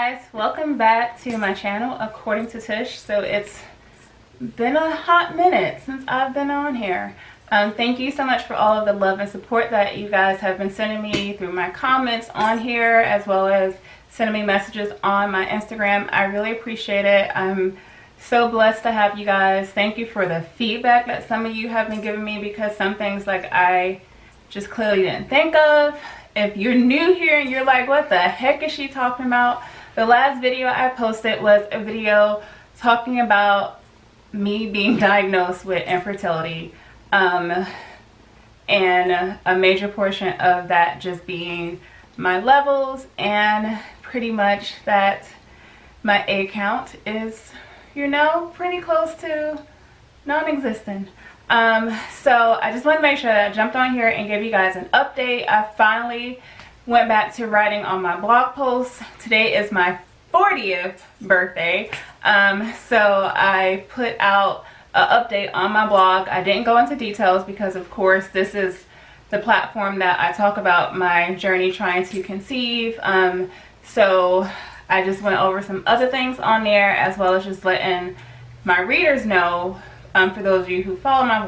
guys, welcome back to my channel According to Tish. So it's been a hot minute since I've been on here. Thank you so much for all of the love and support that you guys have been sending me through my comments on here, as well as sending me messages on my Instagram. I really appreciate it. I'm so blessed to have you guys. Thank you for the feedback that some of you have been giving me, because some things like I just clearly didn't think of. If you're new here and you're like, what the heck is she talking about? The last video I posted was a video talking about me being diagnosed with infertility, and a major portion of that just being my levels, and pretty much that my egg count is, you know, pretty close to non-existent. So I just want to make sure that I jumped on here and give you guys an update. I finally went back to writing on my blog posts. Today is my 40th birthday. So I put out an update on my blog. I didn't go into details because, of course, this is the platform that I talk about my journey trying to conceive. So I just went over some other things on there, as well as just letting my readers know. For those of you who follow my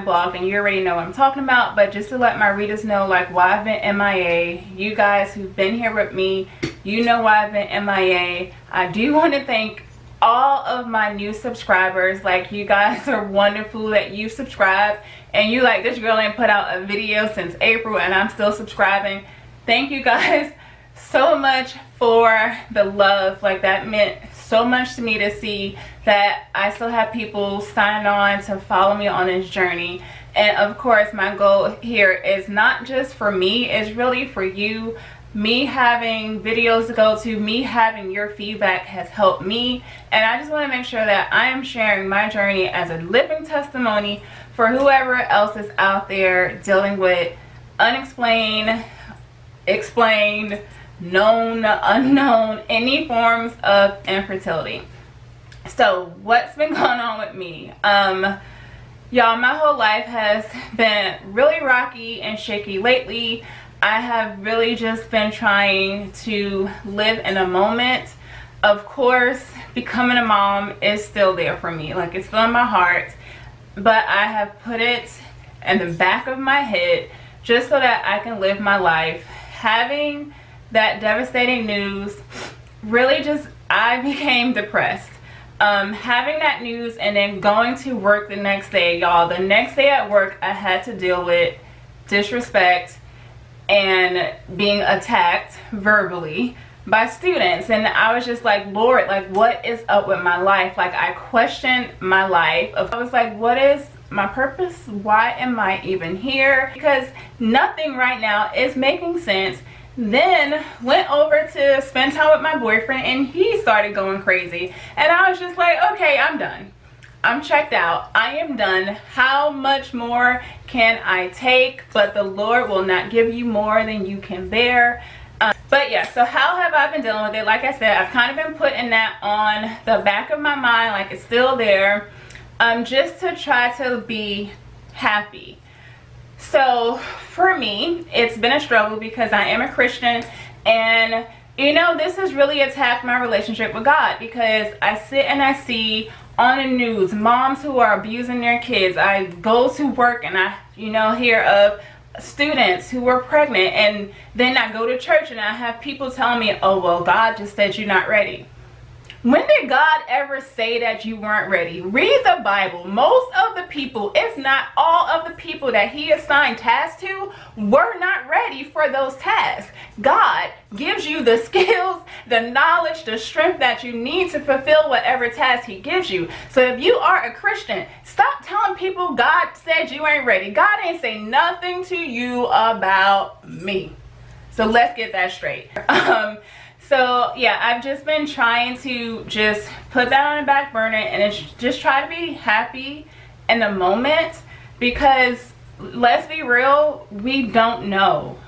blog, and you already know what I'm talking about, but just to let my readers know, like, why I've been MIA. You guys who've been here with me, you know why I've been MIA. I do want to thank all of my new subscribers. Like, you guys are wonderful that you subscribe, and you like, this girl ain't put out a video since April and I'm still subscribing. Thank you guys so much for the love. Like, that meant so much to me to see that I still have people signing on to follow me on this journey. And of course, my goal here is not just for me, it's really for you. Me having videos to go to, me having your feedback has helped me, and I just want to make sure that I am sharing my journey as a living testimony for whoever else is out there dealing with unexplained, explained, known, unknown, any forms of infertility. So what's been going on with me? Y'all, my whole life has been really rocky and shaky lately. I have really just been trying to live in a moment. Of course, becoming a mom is still there for me. Like, it's still in my heart, but I have put it in the back of my head just so that I can live my life. Having that devastating news, really just, I became depressed. Having that news and then going to work the next day, y'all, the next day at work, I had to deal with disrespect and being attacked verbally by students. And I was just like, Lord, like, what is up with my life? Like, I questioned my life. I was like, what is my purpose? Why am I even here? Because nothing right now is making sense. Then went over to spend time with my boyfriend, and he started going crazy, and I was just like, okay, I'm done. I'm checked out. I am done. How much more can I take? But the Lord will not give you more than you can bear. But yeah, so how have I been dealing with it? Like I said, I've kind of been putting that on the back of my mind, like it's still there, just to try to be happy. So for me, it's been a struggle because I am a Christian, and you know, this has really attacked my relationship with God, because I sit and I see on the news moms who are abusing their kids. I go to work and I, you know, hear of students who were pregnant, and then I go to church and I have people telling me, oh, well, God just said you're not ready. When did God ever say that you weren't ready? Read the Bible. Most of the people, if not all of the people that he assigned tasks to, were not ready for those tasks. God gives you the skills, the knowledge, the strength that you need to fulfill whatever task he gives you. So if you are a Christian, stop telling people God said you ain't ready. God ain't say nothing to you about me. So let's get that straight. So yeah, I've just been trying to just put that on the back burner, and it's just try to be happy in the moment, because let's be real, we don't know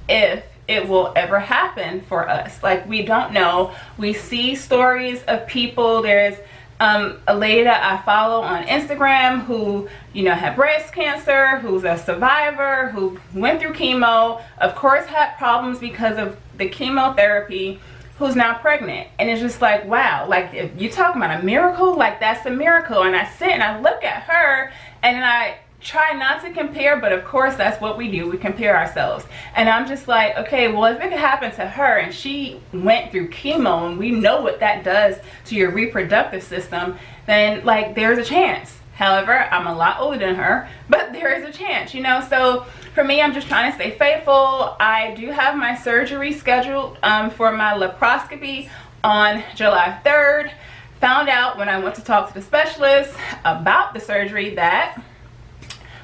if it will ever happen for us. Like, we don't know. We see stories of people. There's a lady that I follow on Instagram who, you know, had breast cancer, who's a survivor, who went through chemo, of course had problems because of the chemotherapy, who's now pregnant. And it's just like, wow, like if you talk about a miracle, like that's a miracle. And I sit and I look at her and then I try not to compare, but of course that's what we do, we compare ourselves. And I'm just like, okay, well, if it could happen to her and she went through chemo and we know what that does to your reproductive system, then like there's a chance. However, I'm a lot older than her, but there is a chance, you know. So for me, I'm just trying to stay faithful. I do have my surgery scheduled for my laparoscopy on July 3rd. Found out when I went to talk to the specialist about the surgery that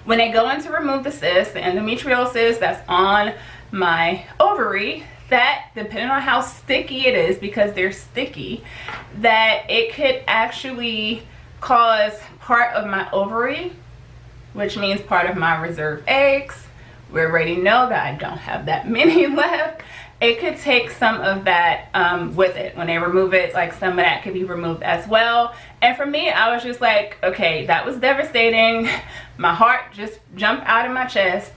when they go in to remove the cyst, the endometriosis that's on my ovary, that depending on how sticky it is, because they're sticky, that it could actually cause part of my ovary, which means part of my reserve eggs. We already know that I don't have that many left. It could take some of that with it. When they remove it, like some of that could be removed as well. And for me, I was just like, okay, that was devastating. My heart just jumped out of my chest.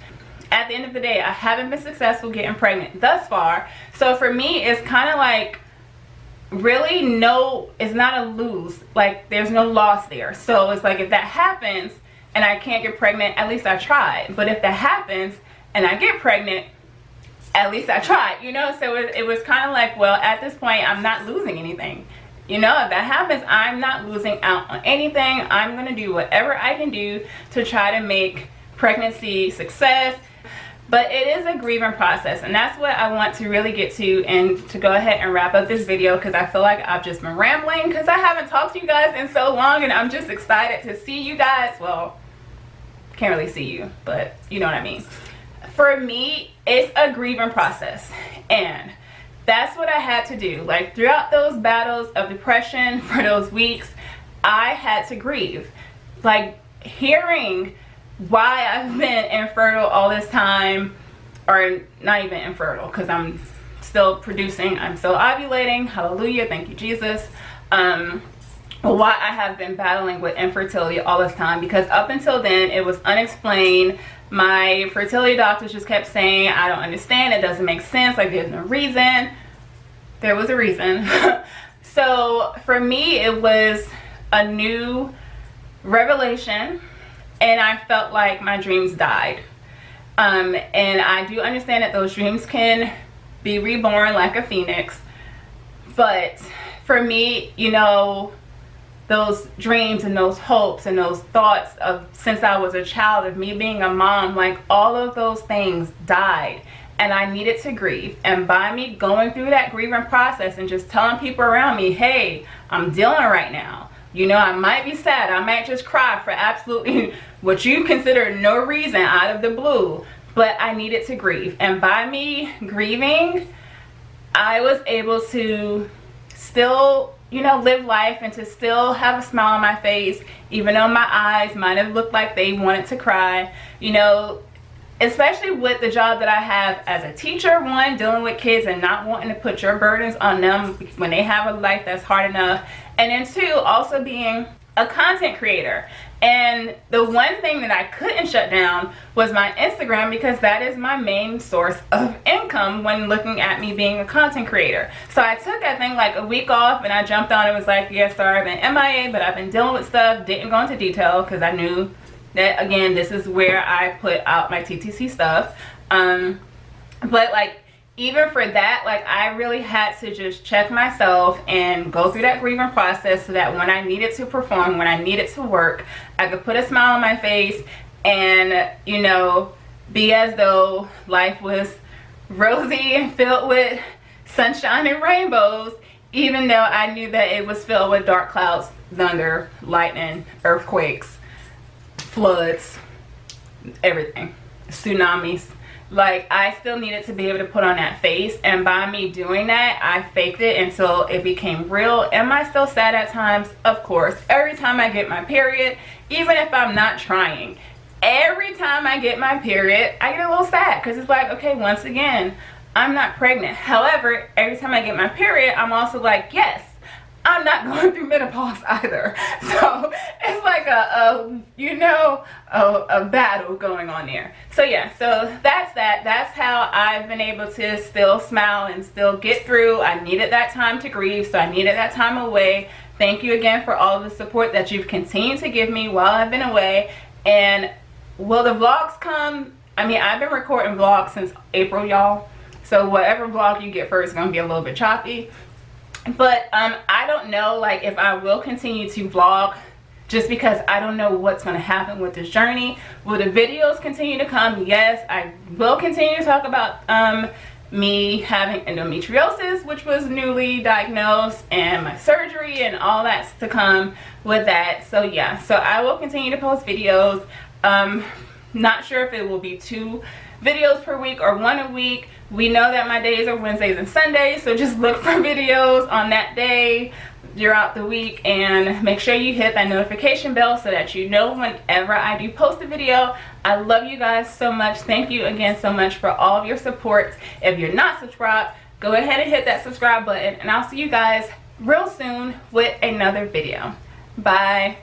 At the end of the day, I haven't been successful getting pregnant thus far. So for me, it's kind of like, really, no, it's not a lose. Like there's no loss there. So it's like if that happens and I can't get pregnant, at least I tried. But if that happens and I get pregnant, at least I tried, you know. So it was kind of like, well, at this point I'm not losing anything, you know. If that happens, I'm not losing out on anything. I'm gonna do whatever I can do to try to make pregnancy success. But it is a grieving process, and that's what I want to really get to, and to go ahead and wrap up this video, because I feel like I've just been rambling because I haven't talked to you guys in so long, and I'm just excited to see you guys. Well, can't really see you, but you know what I mean. For me, it's a grieving process, and that's what I had to do. Like throughout those battles of depression for those weeks, I had to grieve. Like hearing why I've been infertile all this time, or not even infertile, because I'm still producing, I'm still ovulating, hallelujah, thank you Jesus. Why I have been battling with infertility all this time, because up until then it was unexplained. My fertility doctors just kept saying, I don't understand, it doesn't make sense, like there's no reason. There was a reason. So for me, it was a new revelation, and I felt like my dreams died. And I do understand that those dreams can be reborn like a phoenix, but for me, you know, those dreams and those hopes and those thoughts of since I was a child of me being a mom, like all of those things died, and I needed to grieve. And by me going through that grieving process and just telling people around me, hey, I'm dealing right now, you know, I might be sad, I might just cry for absolutely what you consider no reason out of the blue, but I needed to grieve. And by me grieving, I was able to still, you know, live life and to still have a smile on my face, even though my eyes might have looked like they wanted to cry, you know, especially with the job that I have as a teacher. One, dealing with kids and not wanting to put your burdens on them when they have a life that's hard enough. And then two, also being a content creator. And the one thing that I couldn't shut down was my Instagram, because that is my main source of income when looking at me being a content creator. So I took, I think, like a week off, and I jumped on. It was like, yes, sorry, I've been MIA, but I've been dealing with stuff. Didn't go into detail because I knew that, again, this is where I put out my TTC stuff. But like, even for that, like, I really had to just check myself and go through that grieving process so that when I needed to perform, when I needed to work, I could put a smile on my face and, you know, be as though life was rosy and filled with sunshine and rainbows, even though I knew that it was filled with dark clouds, thunder, lightning, earthquakes, floods, everything, tsunamis. Like, I still needed to be able to put on that face, and by me doing that, I faked it until it became real. Am I still sad at times? Of course. Every time I get my period, even if I'm not trying, every time I get my period, I get a little sad, because it's like, okay, once again, I'm not pregnant. However, every time I get my period, I'm also like, yes, I'm not going through menopause either. So it's like a battle going on there. So yeah, so that's that. That's how I've been able to still smile and still get through. I needed that time to grieve, so I needed that time away. Thank you again for all the support that you've continued to give me while I've been away. And will the vlogs come? I mean, I've been recording vlogs since April, y'all. So whatever vlog you get first is going to be a little bit choppy. But I don't know, like, if I will continue to vlog, just because I don't know what's going to happen with this journey. Will the videos continue to come? Yes, I will continue to talk about me having endometriosis, which was newly diagnosed, and my surgery and all that's to come with that. So yeah, so I will continue to post videos. Not sure if it will be 2 videos per week or 1 a week. We know that my days are Wednesdays and Sundays, so just look for videos on that day throughout the week, and make sure you hit that notification bell so that you know whenever I do post a video. I love you guys so much. Thank you again so much for all of your support. If you're not subscribed, go ahead and hit that subscribe button, and I'll see you guys real soon with another video. Bye.